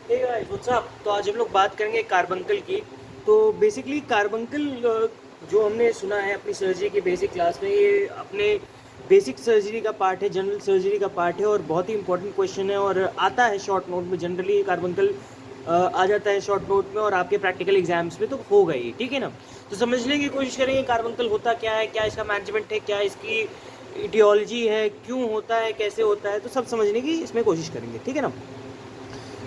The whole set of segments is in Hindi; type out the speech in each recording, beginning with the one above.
Hey guys what's up. तो आज हम लोग बात करेंगे कार्बंकल की। तो बेसिकली कार्बंकल जो हमने सुना है अपनी सर्जरी की बेसिक क्लास में, ये अपने बेसिक सर्जरी का पार्ट है, जनरल सर्जरी का पार्ट है और बहुत ही इंपॉर्टेंट क्वेश्चन है और आता है शॉर्ट नोट में। जनरली कार्बंकल आ जाता है शॉर्ट नोट में और आपके प्रैक्टिकल एग्जाम्स में तो होगा ही, ठीक है ना। तो समझने की कोशिश करेंगे कार्बंकल होता क्या है, क्या इसका मैनेजमेंट है, क्या इसकी इटियोलॉजी है, क्यों होता है, कैसे होता है, तो सब समझने की इसमें कोशिश करेंगे, ठीक है ना।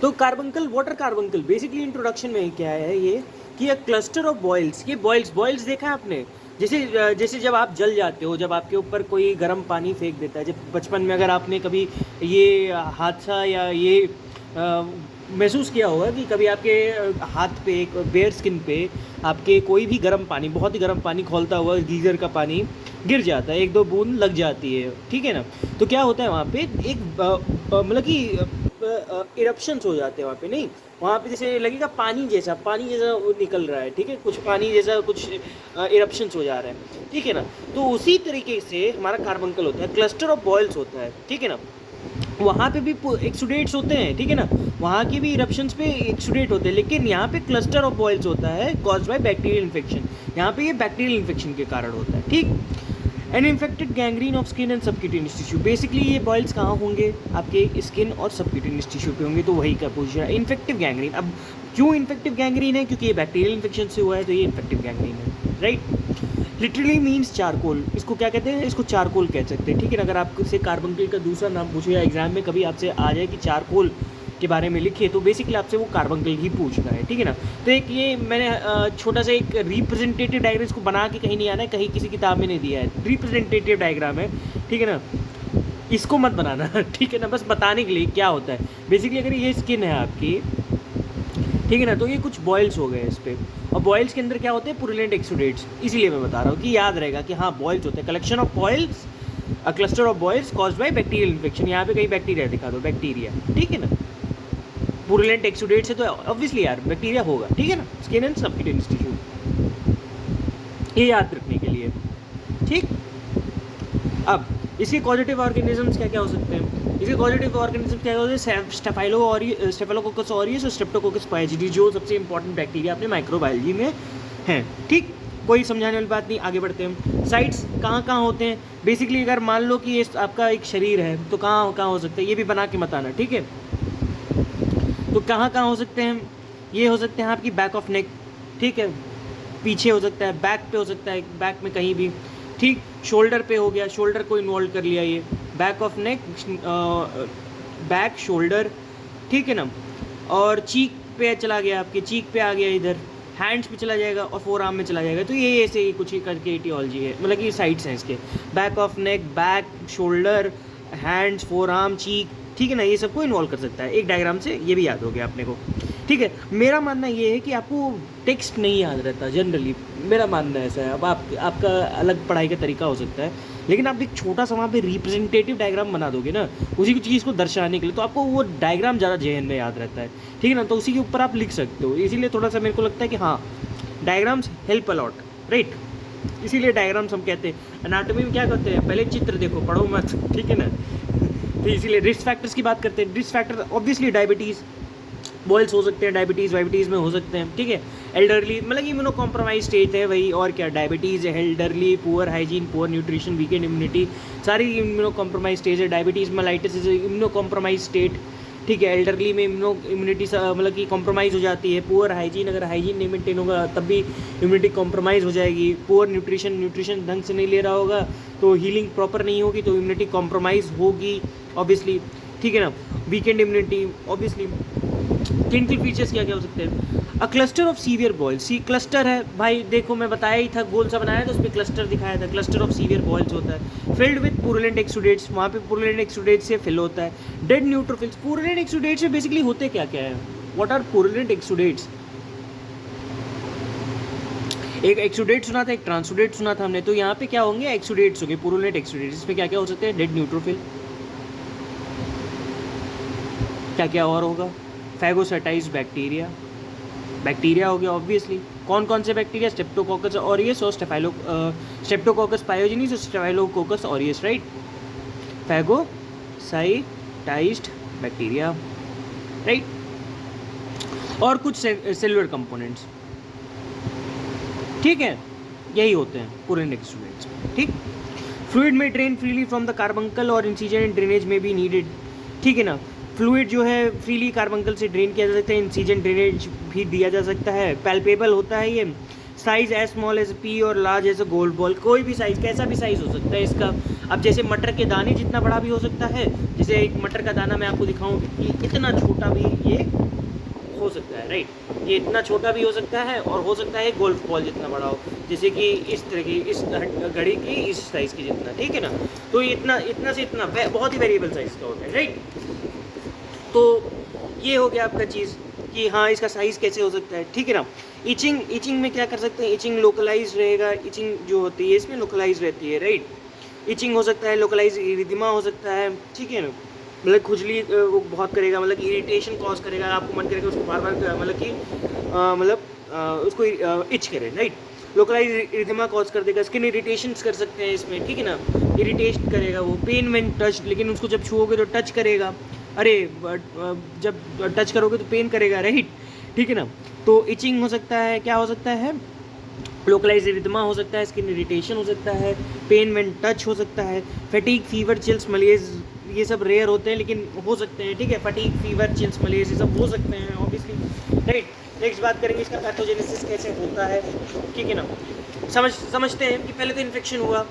तो carbuncle, water carbuncle basically introduction में क्या है ये कि अ क्लस्टर ऑफ बॉयल्स। ये बॉयल्स बॉयल्स देखा है आपने, जैसे जब आप जल जाते हो, जब आपके ऊपर कोई गर्म पानी फेंक देता है। जब बचपन में अगर आपने कभी ये हादसा या ये महसूस किया होगा कि कभी आपके हाथ पे, बेयर स्किन पे आपके कोई भी गर्म पानी, बहुत ही गर्म पानी खौलता हुआ गीज़र का पानी गिर जाता है, एक दो बूंद लग जाती है, ठीक है ना। तो क्या होता है वहाँ पे एक मतलब कि इरप्शंस हो जाते हैं वहाँ पे, नहीं वहाँ पे जैसे लगेगा पानी जैसा वो निकल रहा है, ठीक है, कुछ पानी जैसा कुछ इरप्शंस हो जा रहे हैं, ठीक है ना। तो उसी तरीके से हमारा कार्बंकल होता है, क्लस्टर ऑफ बॉयल्स होता है, ठीक है ना। वहाँ पे भी एक्सुडेट्स होते हैं, ठीक है ना, वहाँ की भी इरप्शंस पे एक्सुडेट होते हैं, लेकिन यहाँ पे क्लस्टर ऑफ बॉयल्स होता है कॉज्ड बाय बैक्टीरियल इन्फेक्शन। यहाँ पे ये बैक्टीरियल इन्फेक्शन के कारण होता है, ठीक। An infected gangrene of skin and subcutaneous tissue. Basically ये बॉयल्स कहाँ होंगे, आपके स्किन और सबक्यूटेनियस टिश्यू पे होंगे, तो वही का पोजिशन है इन्फेक्टिव गैंग्रीन। अब क्यों इन्फेक्टिव गैंग्रीन है, क्योंकि ये बैक्टीरियल इन्फेक्शन से हुआ है, तो ये इन्फेक्टिव गैंग्रीन है, राइट। लिटरली मीन्स चारकोल, इसको क्या कहते हैं, इसको चारकोल कह सकते हैं, ठीक है ना। अगर आपसे कार्बंकल का दूसरा नाम पूछे या एग्जाम में कभी आपसे आ जाए कि चारकोल के बारे में लिखिए, तो बेसिकली आपसे वो कार्बंकल ही पूछता है, ठीक है ना। तो एक ये मैंने छोटा सा एक रिप्रेजेंटेटिव डायग्राम, इसको बना के कहीं नहीं आना है, कहीं किसी किताब में नहीं दिया है, रिप्रेजेंटेटिव डायग्राम है, ठीक है ना। इसको मत बनाना ठीक है ना, बस बताने के लिए क्या होता है। बेसिकली अगर ये स्किन है आपकी, ठीक है ना, तो ये कुछ बॉयल्स हो गए इस पर, और बॉयल्स के अंदर क्या होते हैं, पुरुलेंट एक्सुडेट्स। इसीलिए मैं बता रहा हूँ कि याद रहेगा कि हाँ बॉयल्स होते हैं, collection of boils, a cluster of boils caused by bacterial infection. यहाँ पे कहीं बैक्टीरिया दिखा दो, बैक्टीरिया, ठीक है ना। पुरुलेंट एक्सुडेट से तो ऑब्वियसली यार बैक्टीरिया होगा, ठीक है ना। स्किन एंड सबक्यूटेनियस टिश्यू, ये याद रखने के लिए, ठीक। अब इसके कॉजेटिव ऑर्गेनिजम्स क्या क्या हो सकते हैं, इसके कॉजेटिव ऑर्गेनिजम्स क्या होते हैं, स्टेफिलोकोकस ऑरियस और स्ट्रेप्टोकोकस पाइजिडी, जो सबसे इंपॉर्टेंट बैक्टीरिया अपने माइक्रोबायोलॉजी में हैं, ठीक। कोई समझाने वाली बात नहीं, आगे बढ़ते हैं। साइट्स कहाँ कहाँ होते हैं, बेसिकली अगर मान लो कि ये आपका एक शरीर है, तो कहाँ कहाँ हो सकता है, ये भी बना के मत आना, ठीक है। तो कहाँ कहाँ हो सकते हैं, ये हो सकते हैं आपकी बैक ऑफ नेक, ठीक है, पीछे हो सकता है, बैक पे हो सकता है, बैक में कहीं भी, ठीक। शोल्डर पे हो गया, शोल्डर को इन्वॉल्व कर लिया ये, back of neck, back shoulder, ठीक है ना। और चीक पे चला गया, आपके चीक पे आ गया, इधर हैंड्स पे चला जाएगा और फोर आर्म में चला जाएगा। तो ये ऐसे ही कुछ ही करके इटियोलॉजी है, मतलब कि साइड्स हैं इसके, back of neck, back shoulder, hands, forearm, cheek, ठीक है ना। ये सबको इन्वॉल्व कर सकता है एक डायग्राम से, ये भी याद हो गया अपने को, ठीक है। मेरा मानना ये है कि आपको टेक्स्ट नहीं याद रहता जनरली, मेरा मानना ऐसा है। अब आपका अलग पढ़ाई का तरीका हो सकता है, लेकिन आप एक छोटा सा वहाँ पे रिप्रेजेंटेटिव डायग्राम बना दोगे ना, उसी की चीज़ को दर्शाने के लिए, तो आपको वो डायग्राम ज़्यादा जहन में याद रहता है, ठीक है ना। तो उसी के ऊपर आप लिख सकते हो, इसीलिए थोड़ा सा मेरे को लगता है कि हाँ डायग्राम्स हेल्प अलॉट, राइट। इसीलिए डायग्राम्स हम कहते हैं। एनाटॉमी में क्या करते हैं, पहले चित्र देखो, पढ़ो मत, ठीक है ना। तो इसीलिए रिस्क फैक्टर्स की बात करते हैं। Risk factor obviously diabetes, boils हो सकते हैं, डायबिटीज़ वाइबिटीज़ में हो सकते हैं, ठीक है। एल्डरली मतलब इम्यूनो कॉम्प्रोमाइज स्टेज है वही, और क्या, diabetes, elderly, poor hygiene, poor nutrition, weekend immunity, सारी इम्यूनो कॉम्प्रोमाइज स्टेज है। Diabetes mellitus is immuno compromise state, ठीक है। एल्डरली में इम्यूनिटी मतलब कि कॉम्प्रोमाइज़ हो जाती है। पुअर हाइजीन, अगर हाइजीन नहीं मेंटेन होगा तब भी इम्यूनिटी कॉम्प्रोमाइज़ हो जाएगी। पुअर न्यूट्रिशन, न्यूट्रिशन ढंग से नहीं ले रहा होगा तो हीलिंग प्रॉपर नहीं होगी, तो इम्यूनिटी कॉम्प्रोमाइज़ होगी ऑब्वियसली, ठीक है ना। Weakened immunity obviously. Clinical features क्या क्या हो सकते हैं, a cluster of severe boils. See cluster है भाई, देखो मैं बताया ही था, गोल सा बनाया था, उस पर क्लस्टर दिखाया था, क्लस्टर ऑफ सीवियर बॉयल्स होता है। फिल्ड विद पुरुलेंट एक्सुडेट्स, वहाँ पे पुरुलेंट एक्सुडेट्स से फिल होता है। डेड न्यूट्रोफिल्स, पुरुलेंट एक्सुडेट्स में बेसिकली होते क्या क्या है, व्हाट आर पुरुलेंट एक्सुडेट्स। एक एक्सुडेट सुना था, एक ट्रांसुडेट सुना था हमने, तो यहाँ पे क्या होंगे, एक्सुडेट्स होंगे, पुरुलेंट एक्सुडेट्स। इसमें क्या क्या हो सकते हैं, डेड न्यूट्रोफिल, क्या क्या और होगा, फैगोसाइटाइज बैक्टीरिया, बैक्टीरिया हो गया ऑब्वियसली। कौन कौन से बैक्टीरिया, स्टेप्टोकोकस ऑरियस और स्टेप्टोकोकस पायोजेनिस और staphylococcus aureus, right. Phagocytized bacteria, right. और कुछ सिल्वर कंपोनेंट्स, ठीक है, यही होते हैं पूरे स्टूडेंट्स, ठीक। फ्लूइड में drain freely from the carbuncle और इंसीजन एंड ड्रेनेज में भी नीडेड, ठीक है ना। फ्लूइड जो है फ्रीली कार्बंकल से ड्रेन किया जा सकता है, इंसीजन ड्रेनेज भी दिया जा सकता है। पैल्पेबल होता है ये, size as small as pea और large as a golf ball, कोई भी साइज़, कैसा भी साइज़ हो सकता है इसका। अब जैसे मटर के दाने जितना बड़ा भी हो सकता है, जैसे एक मटर का दाना मैं आपको दिखाऊं कि इतना छोटा भी ये हो सकता है, राइट, ये इतना छोटा भी हो सकता है और हो सकता है गोल्फ बॉल जितना बड़ा हो, जैसे कि इस तरह की, इस घड़ी की इस साइज़ की जितना, ठीक है ना। तो इतना इतना से इतना बहुत ही वेरिएबल साइज़ का होता है, राइट। तो ये हो गया आपका चीज़ कि हाँ इसका साइज़ कैसे हो सकता है, ठीक है ना। इचिंग में क्या कर सकते हैं, इचिंग लोकलाइज रहेगा, इचिंग जो होती है इसमें लोकलाइज रहती है, राइट। इचिंग हो सकता है, लोकलाइज इरिदिमा हो सकता है, ठीक है ना, मतलब खुजली वो बहुत करेगा, मतलब इरिटेशन कॉज करेगा, आपको मन करेगा उसको बार बार मतलब कि उसको इच करे, राइट। लोकलाइज इरिदिमा कॉज कर देगा, स्किन इरिटेशंस कर सकते हैं इसमें, ठीक है ना, इरिटेट करेगा वो। पेन व्हेन टच, लेकिन उसको जब छुओगे तो टच करेगा, अरे जब टच करोगे तो पेन करेगा, राइट, ठीक है ना। तो इचिंग हो सकता है, क्या हो सकता है, लोकलाइज इरिदिमा हो सकता है, स्किन इरिटेशन हो सकता है, पेन व्हेन टच हो सकता है, फटीग, फीवर, चिल्स, मलेज, ये सब रेयर होते हैं लेकिन हो सकते हैं, ठीक है। फटीग, फीवर, चिल्स, मलेज ये सब हो सकते हैं ऑब्वियसली, राइट। नेक्स्ट बात करेंगे इसका पैथोजेनेसिस कैसे होता है, ठीक है ना। समझते हैं कि पहले तो इन्फेक्शन हुआ,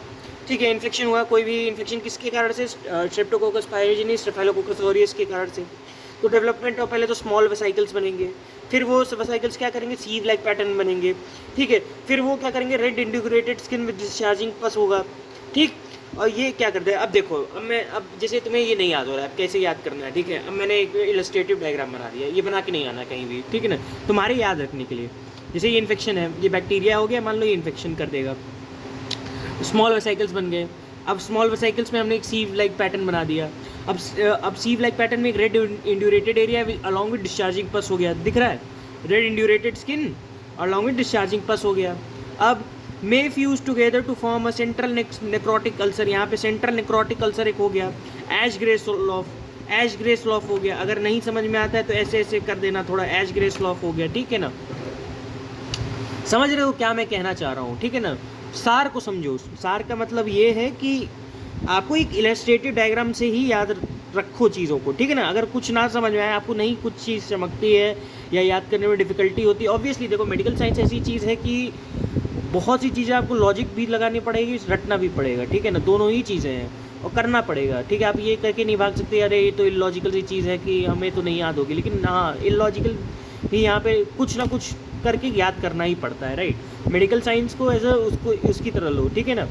ठीक है, इन्फेक्शन हुआ, कोई भी इन्फेक्शन किसके कारण से, स्ट्रेप्टोकोकस पायरोजेनिस, स्टेफाइलोकोकस ऑरियस के कारण से। तो डेवलपमेंट ऑफ पहले तो स्मॉल वेसाइकल्स बनेंगे, फिर वो वेसाइकल्स क्या करेंगे, सीव लाइक पैटर्न बनेंगे, ठीक है। फिर वो क्या करेंगे, red integrated skin with discharging पस होगा, ठीक। और ये क्या करते हैं, अब देखो, अब जैसे तुम्हें ये नहीं याद हो रहा है, अब कैसे याद करना है, ठीक है। अब मैंने एक इलस्ट्रेटिव डायग्राम बना दिया, ये बना के नहीं आना कहीं भी, ठीक है ना, तुम्हारे याद रखने के लिए। जैसे ये इन्फेक्शन है, ये बैक्टीरिया हो गया, मान लो ये इन्फेक्शन कर देगा, स्मॉल वेसाइकल्स बन गए। अब स्मॉल वेसाइकल्स में हमने एक सीव लाइक पैटर्न बना दिया। अब सीव लाइक पैटर्न में एक red indurated area along with discharging pus हो गया, दिख रहा है, red indurated skin along with discharging pus हो गया। अब may fuse together to form a central necrotic ulcer, यहाँ पे सेंट्रल नेक्रोटिक अल्सर एक हो गया। एश ग्रे स्लॉफ हो गया। अगर नहीं समझ में आता है तो ऐसे ऐसे कर देना थोड़ा, एश ग्रे स्लॉफ हो गया, ठीक है ना। समझ रहे हो क्या मैं कहना चाह रहा हूँ, ठीक है ना। सार को समझो, सार का मतलब ये है कि आपको एक इलस्ट्रेटिव डायग्राम से ही याद रखो चीज़ों को, ठीक है ना। अगर कुछ ना समझ में आए, आपको नहीं कुछ चीज़ चमकती है या याद करने में डिफ़िकल्टी होती है, ऑब्वियसली देखो मेडिकल साइंस ऐसी चीज़ है कि बहुत सी चीज़ें आपको लॉजिक भी लगानी पड़ेगी, रटना भी पड़ेगा, ठीक है ना, दोनों ही चीज़ें हैं और करना पड़ेगा, ठीक है। आप ये करके नहीं भाग सकते, अरे ये तो इलॉजिकल सी चीज़ है कि हमें तो नहीं याद होगी, लेकिन हाँ इलॉजिकल भी यहाँ पे कुछ ना कुछ करके याद करना ही पड़ता है, राइट। मेडिकल साइंस को एज उसको उसकी तरह लो, ठीक है ना।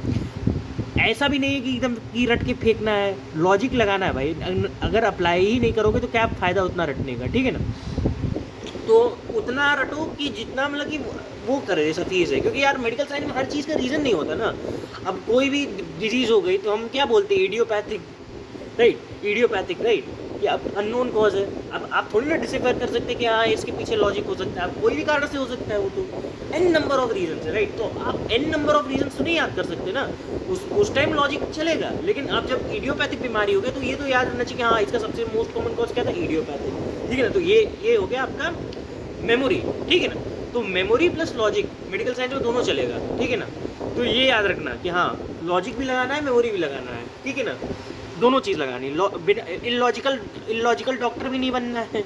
ऐसा भी नहीं है कि एकदम की रट के फेंकना है, लॉजिक लगाना है भाई। अगर अप्लाई ही नहीं करोगे तो क्या फ़ायदा उतना रटने का, ठीक है ना। तो उतना रटो कि जितना मतलब कि वो करे जैसा फीस है, क्योंकि यार मेडिकल साइंस में हर चीज़ का रीज़न नहीं होता ना। अब कोई भी डिजीज़ हो गई तो हम क्या बोलते हैं, इडियोपैथिक, राइट, कि अब अननोन कॉज है। अब आप थोड़ी ना डिसाइफर कर सकते कि हाँ इसके पीछे लॉजिक हो सकता है, अब कोई भी कारण से हो सकता है, वो तो एन नंबर ऑफ रीजन है, राइट। तो आप एन नंबर ऑफ रीजन तो नहीं याद कर सकते ना, उस टाइम लॉजिक चलेगा, लेकिन अब जब इडियोपैथिक बीमारी हो गई तो ये तो याद रहना चाहिए कि हाँ इसका सबसे मोस्ट कॉमन कॉज क्या था, इडियोपैथिक, ठीक है ना। तो ये हो गया आपका मेमोरी, ठीक है ना। तो memory plus logic medical science में दोनों चलेगा, ठीक है ना। तो ये याद रखना कि हाँ लॉजिक भी लगाना है, मेमोरी भी लगाना है, ठीक है ना, दोनों चीज़ लगानी। इलॉजिकल डॉक्टर भी नहीं बनना है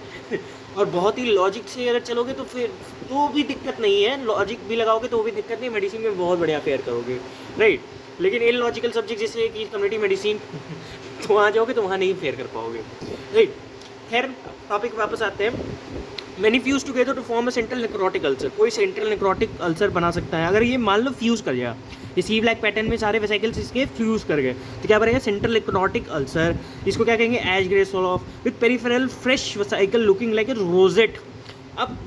और बहुत ही लॉजिक से अगर चलोगे तो फिर तो भी दिक्कत नहीं है, लॉजिक भी लगाओगे तो भी दिक्कत नहीं, मेडिसिन में बहुत बढ़िया फेयर करोगे, राइट। लेकिन इलॉजिकल सब्जेक्ट जैसे कि कम्युनिटी मेडिसिन तो वहाँ जाओगे तो वहाँ नहीं फेयर कर पाओगे, राइट। खैर टॉपिक वापस आते हैं। Many fuse together to form a central necrotic ulcer, कोई सेंट्रल नेक्रोटिक अल्सर बना सकता है। अगर ये मान लो फ्यूज कर गया, ये सीव लाइक पैटर्न में सारे वेसाइकल्स इसके फ्यूज कर गए तो क्या बनेगा, सेंट्रल नेक्रोटिक अल्सर। इसको क्या कहेंगे, ash grey slough with peripheral fresh vesicle looking like a rosette. अब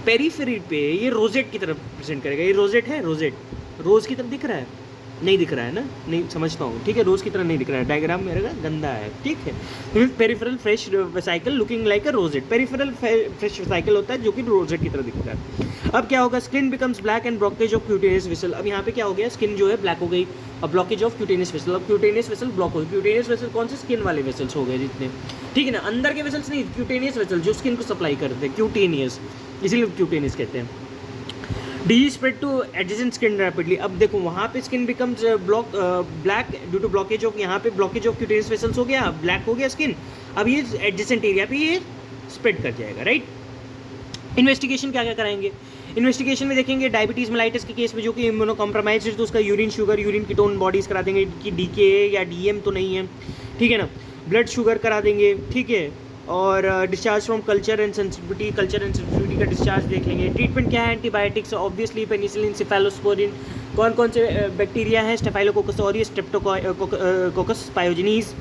पेरीफेरी पे ये रोजेट की तरफ प्रेजेंट करेगा, ये रोजेट है, रोज की तरफ दिख रहा है, नहीं दिख रहा है ना, नहीं समझता हूँ, ठीक है, रोज की तरह नहीं दिख रहा है, डायग्राम मेरा गंदा है, ठीक है। Peripheral fresh vesicle looking like अ रोजेट, पेरिफेरल फ्रेश वेसाइकल होता है जो कि रोजेट की तरह दिखता है। अब क्या होगा, skin becomes black and blockage of cutaneous vessel. अब यहाँ पे क्या हो गया, स्किन जो है ब्लैक हो गई और ब्लॉकेज ऑफ क्यूटेनियस वेसल। अब क्यूटेनियस वेसल ब्लॉक हो गई, क्यूटेनियस वेसल कौन से, स्किन वाले वेसल्स हो गए जितने, ठीक है ना, अंदर के वेसल्स नहीं, क्यूटेनियस वेसल जो स्किन को सप्लाई करते हैं, क्यूटेनियस, इसीलिए क्यूटेनियस कहते हैं। Disease spread to adjacent skin rapidly. अब देखो वहाँ पे skin becomes black due to blockage of, यहाँ पे ब्लॉकेज ऑफ क्यूटेनियस वेसल्स हो गया, ब्लैक हो गया स्किन। अब ये एडजेसेंट एरिया पे ये स्प्रेड कर जाएगा, राइट। इन्वेस्टिगेशन क्या क्या कराएंगे? इन्वेस्टिगेशन में देखेंगे डायबिटीज़ मेलाइटिस के केस में जो कि इम्यूनो कॉम्प्रोमाइज है तो उसका urine sugar, urine ketone bodies करा देंगे कि डीके या डीएम तो नहीं है, ठीक है ना। ब्लड शुगर करा देंगे, ठीक है। और discharge from culture and sensitivity का डिस्चार्ज देख लेंगे। ट्रीटमेंट क्या है? Antibiotics obviously, penicillin, cephalosporin. कौन कौन से बैक्टीरिया हैं? Staphylococcus aureus, Streptococcus pyogenes.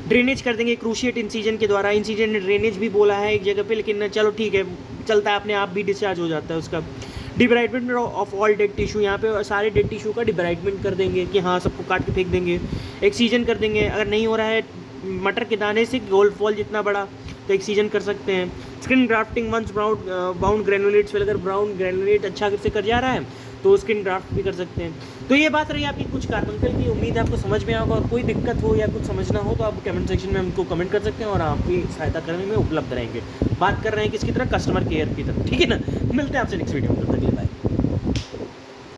Drainage कर देंगे क्रूशिएट इंसीजन के द्वारा। इंसीजन ने ड्रेनेज भी बोला है एक जगह पे, लेकिन चलो ठीक है, चलता है, अपने आप भी डिस्चार्ज हो जाता है उसका। Debridement of all dead tissue, यहाँ पे सारे डेड टिश्यू का डिब्राइडमेंट कर देंगे कि हाँ सबको काट के फेंक देंगे। एक्सीजन कर देंगे, अगर नहीं हो रहा है मटर के दाने से गोल्फ बॉल जितना बड़ा तो एक्सीजन कर सकते हैं। स्किन ग्राफ्टिंग वंस बाउंड ग्रेनुलेट्स, अगर ब्राउन ग्रेनुलेट अच्छा से कर जा रहा है तो स्किन ड्राफ्ट भी कर सकते हैं। तो ये बात रही आपकी कुछ कार्बंकल की, उम्मीद है आपको समझ में आएगा। और कोई दिक्कत हो या कुछ समझना हो तो आप कमेंट सेक्शन में हमको कमेंट कर सकते हैं और आपकी सहायता करने में उपलब्ध रहेंगे। बात कर रहे हैं किसकी तरह? कस्टमर केयर की तरफ, ठीक है ना। मिलते हैं आपसे नेक्स्ट वीडियो में, तब तक के लिए बाय।